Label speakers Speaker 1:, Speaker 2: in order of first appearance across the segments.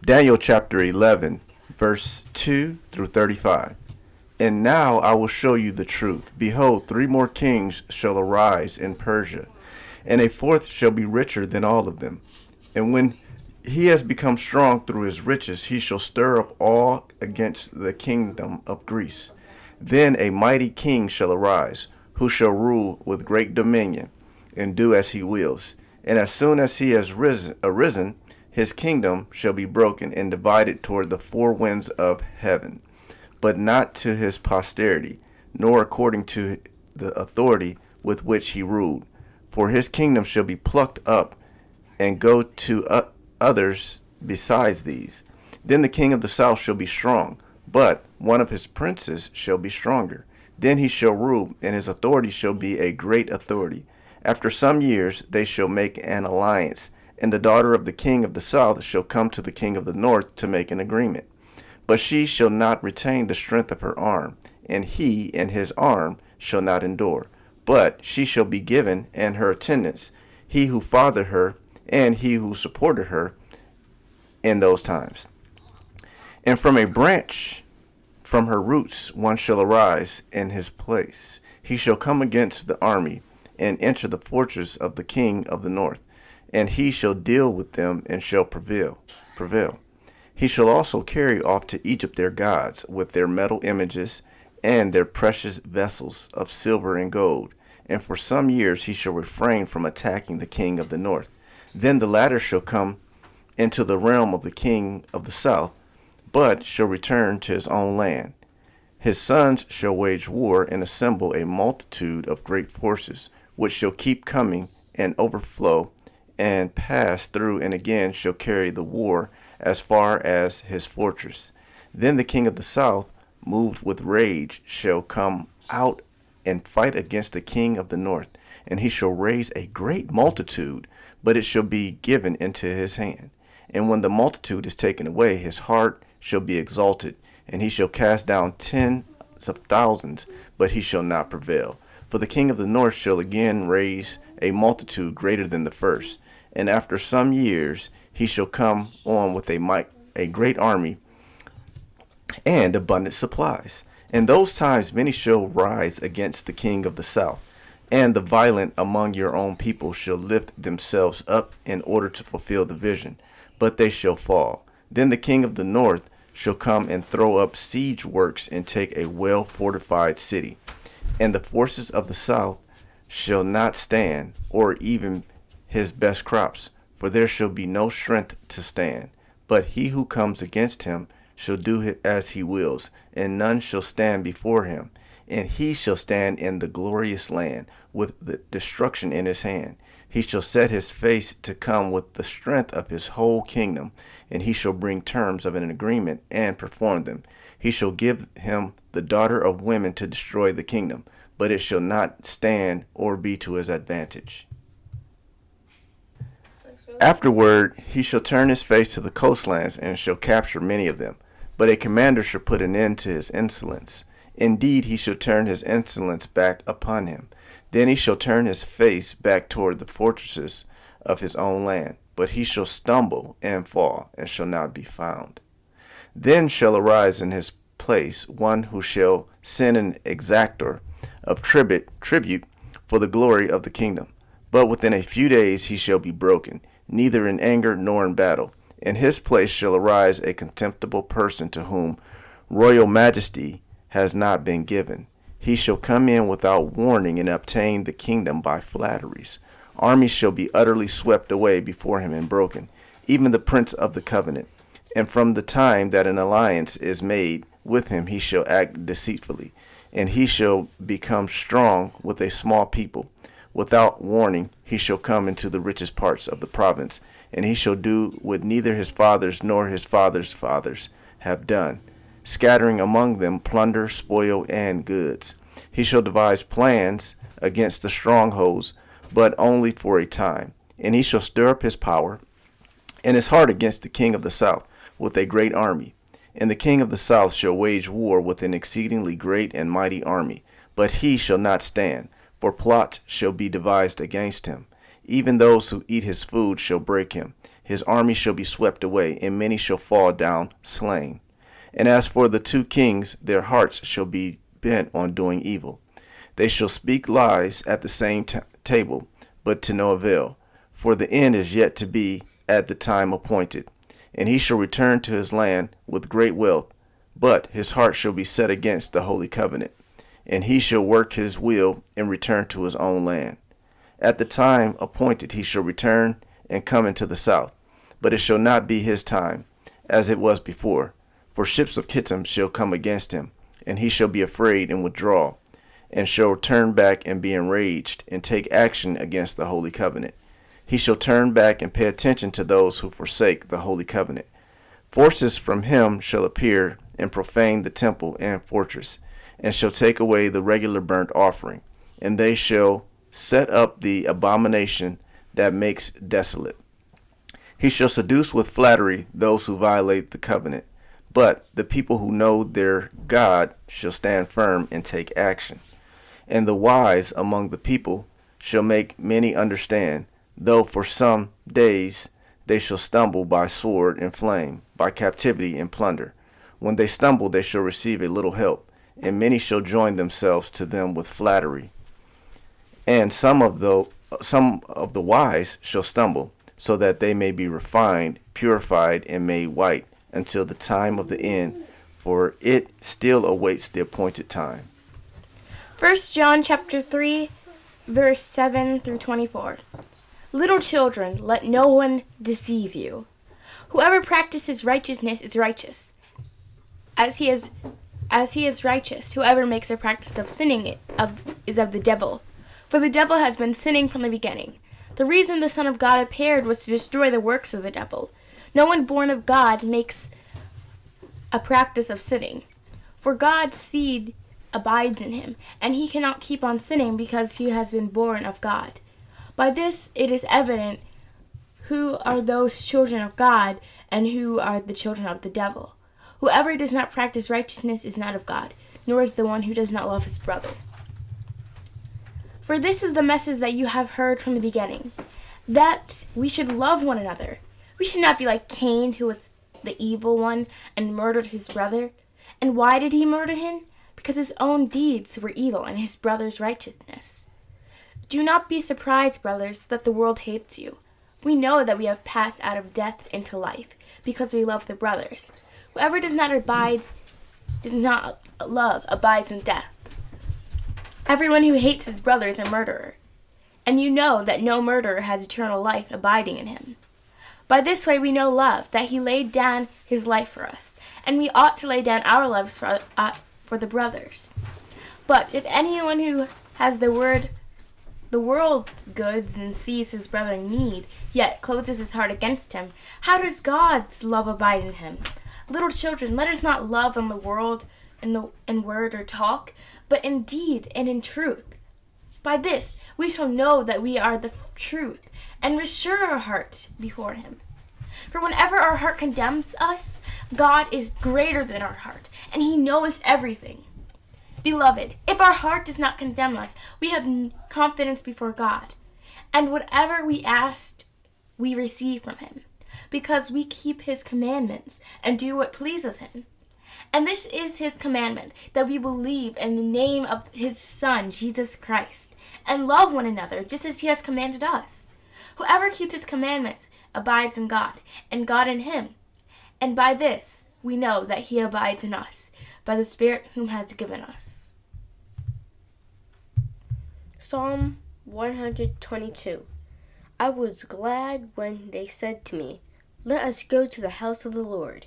Speaker 1: Daniel chapter 11, verse 2 through 35. And now I will show you the truth. Behold, three more kings shall arise in Persia, and a fourth shall be richer than all of them. And when he has become strong through his riches, he shall stir up all against the kingdom of Greece. Then a mighty king shall arise, who shall rule with great dominion, and do as he wills. And as soon as he has arisen, his kingdom shall be broken and divided toward the four winds of heaven, but not to his posterity, nor according to the authority with which he ruled. For his kingdom shall be plucked up and go to others besides these. Then the king of the south shall be strong, but one of his princes shall be stronger. Then he shall rule, and his authority shall be a great authority. After some years they shall make an alliance, and the daughter of the king of the south shall come to the king of the north to make an agreement. But she shall not retain the strength of her arm, and he and his arm shall not endure. But she shall be given, and her attendants, he who fathered her, and he who supported her in those times. And from a branch from her roots one shall arise in his place. He shall come against the army, and enter the fortress of the king of the north, and he shall deal with them and shall prevail. He shall also carry off to Egypt their gods with their metal images and their precious vessels of silver and gold. And for some years he shall refrain from attacking the king of the north. Then the latter shall come into the realm of the king of the south, but shall return to his own land. His sons shall wage war and assemble a multitude of great forces, which shall keep coming and overflow and pass through, and again shall carry the war as far as his fortress. Then the king of the south, moved with rage, shall come out and fight against the king of the north, and he shall raise a great multitude, but it shall be given into his hand. And when the multitude is taken away, his heart shall be exalted, and he shall cast down tens of thousands, but he shall not prevail. For the king of the north shall again raise a multitude greater than the first, and after some years he shall come on with a great army and abundant supplies. In those times many shall rise against the king of the south, and the violent among your own people shall lift themselves up in order to fulfill the vision, but they shall fall. Then the king of the north shall come and throw up siege works and take a well fortified city, and the forces of the south shall not stand, or even his best crops, for there shall be no strength to stand. But he who comes against him shall do as he wills, and none shall stand before him. And he shall stand in the glorious land, with the destruction in his hand. He shall set his face to come with the strength of his whole kingdom, and he shall bring terms of an agreement and perform them. He shall give him the daughter of women to destroy the kingdom, but it shall not stand or be to his advantage. Afterward he shall turn his face to the coastlands and shall capture many of them. But a commander shall put an end to his insolence. Indeed, he shall turn his insolence back upon him. Then he shall turn his face back toward the fortresses of his own land. But he shall stumble and fall, and shall not be found. Then shall arise in his place one who shall send an exactor of tribute for the glory of the kingdom. But within a few days he shall be broken, neither in anger nor in battle. In his place shall arise a contemptible person to whom royal majesty has not been given. He shall come in without warning and obtain the kingdom by flatteries. Armies shall be utterly swept away before him and broken, even the prince of the covenant. And from the time that an alliance is made with him, he shall act deceitfully, and he shall become strong with a small people. Without warning, he shall come into the richest parts of the province, and he shall do what neither his fathers nor his fathers' fathers have done, scattering among them plunder, spoil, and goods. He shall devise plans against the strongholds, but only for a time. And he shall stir up his power and his heart against the king of the south with a great army. And the king of the south shall wage war with an exceedingly great and mighty army, but he shall not stand, for plots shall be devised against him. Even those who eat his food shall break him. his army shall be swept away, and many shall fall down slain. And as for the 2 kings, their hearts shall be bent on doing evil. They shall speak lies at the same table, but to no avail. For the end is yet to be at the time appointed. And he shall return to his land with great wealth, but his heart shall be set against the holy covenant. And he shall work his will and return to his own land. At the time appointed he shall return and come into the south, but it shall not be his time, as it was before. For ships of Kittim shall come against him, and he shall be afraid and withdraw, and shall turn back and be enraged, and take action against the holy covenant. He shall turn back and pay attention to those who forsake the holy covenant. Forces from him shall appear and profane the temple and fortress, and shall take away the regular burnt offering, and they shall set up the abomination that makes desolate. He shall seduce with flattery those who violate the covenant, but the people who know their God shall stand firm and take action. And the wise among the people shall make many understand, though for some days they shall stumble by sword and flame, by captivity and plunder. When they stumble, they shall receive a little help, and many shall join themselves to them with flattery. And some of the wise shall stumble, so that they may be refined, purified, and made white until the time of the end, for it still awaits the appointed time.
Speaker 2: 1 John chapter 3, verse 7 through 24. Little children, let no one deceive you. Whoever practices righteousness is righteous, as he is righteous. Whoever makes a practice of sinning is of the devil. For the devil has been sinning from the beginning. The reason the Son of God appeared was to destroy the works of the devil. No one born of God makes a practice of sinning, for God's seed abides in him, and he cannot keep on sinning because he has been born of God. By this it is evident who are those children of God and who are the children of the devil. Whoever does not practice righteousness is not of God, nor is the one who does not love his brother. For this is the message that you have heard from the beginning, that we should love one another. We should not be like Cain, who was the evil one and murdered his brother. And why did he murder him? Because his own deeds were evil and his brother's righteousness. Do not be surprised, brothers, that the world hates you. We know that we have passed out of death into life, because we love the brothers. Whoever does not love abides in death. Everyone who hates his brother is a murderer, and you know that no murderer has eternal life abiding in him. By this way we know love, that he laid down his life for us, and we ought to lay down our lives for the brothers. But if anyone who has the world's goods and sees his brother in need, yet closes his heart against him, how does God's love abide in him? Little children, let us not love in the world in word or talk, but in deed and in truth. By this we shall know that we are the truth, and reassure our hearts before him. For whenever our heart condemns us, God is greater than our heart, and he knows everything. Beloved, if our heart does not condemn us, we have confidence before God, and whatever we ask, we receive from him, because we keep his commandments and do what pleases him. And this is his commandment, that we believe in the name of his Son, Jesus Christ, and love one another just as he has commanded us. Whoever keeps his commandments abides in God, and God in him. And by this we know that he abides in us, by the Spirit whom has given us.
Speaker 3: Psalm 122. I was glad when they said to me, "Let us go to the house of the Lord."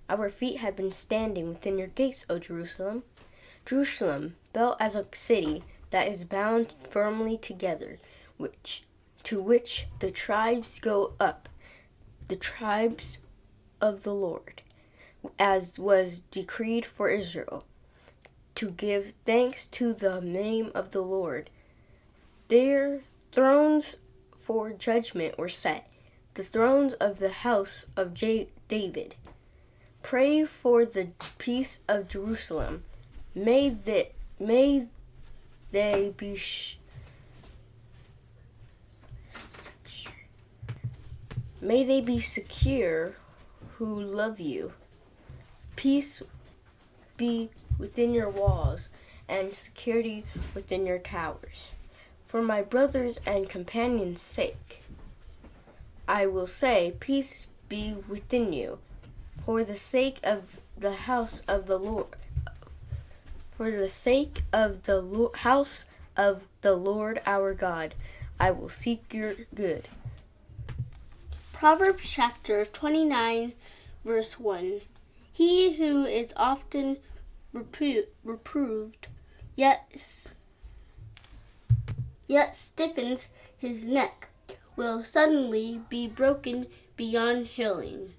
Speaker 3: Our feet have been standing within your gates, O Jerusalem. Jerusalem, built as a city that is bound firmly together, to which the tribes go up, the tribes of the Lord, as was decreed for Israel, to give thanks to the name of the Lord. Their thrones for judgment were set, the thrones of the house of David. Pray for the peace of Jerusalem. May they be May they be secure who love you. Peace be within your walls and security within your towers. For my brothers and companions' sake, I will say, peace be within you. For the sake of the house of the Lord, for the sake of the house of the Lord our God, I will seek your good.
Speaker 4: Proverbs chapter 29, verse 1. He who is often reproved, yet stiffens his neck, will suddenly be broken beyond healing.